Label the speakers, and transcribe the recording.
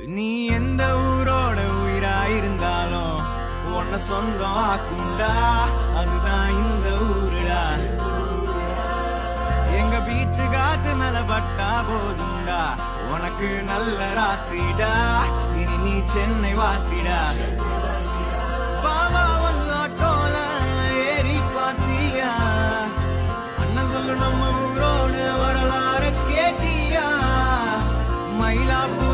Speaker 1: நீ எந்த ஊரோட உயிராயிருந்தாலும் உன்னை சொந்தம் ஆக்குண்டா, அதுதான் இந்த ஊருடா. எங்க பீச்சு காத்து மேல பட்டா போதுண்டா, உனக்கு நல்ல ராசிடா, இனி நீ சென்னை வாசிடா. பாவா வந்து ஆட்டோல ஏறி பாத்தியா, அண்ணன் சொல்லு நம்ம ஊரோட வரலாறு கேட்டியா, மயிலாப்பூர்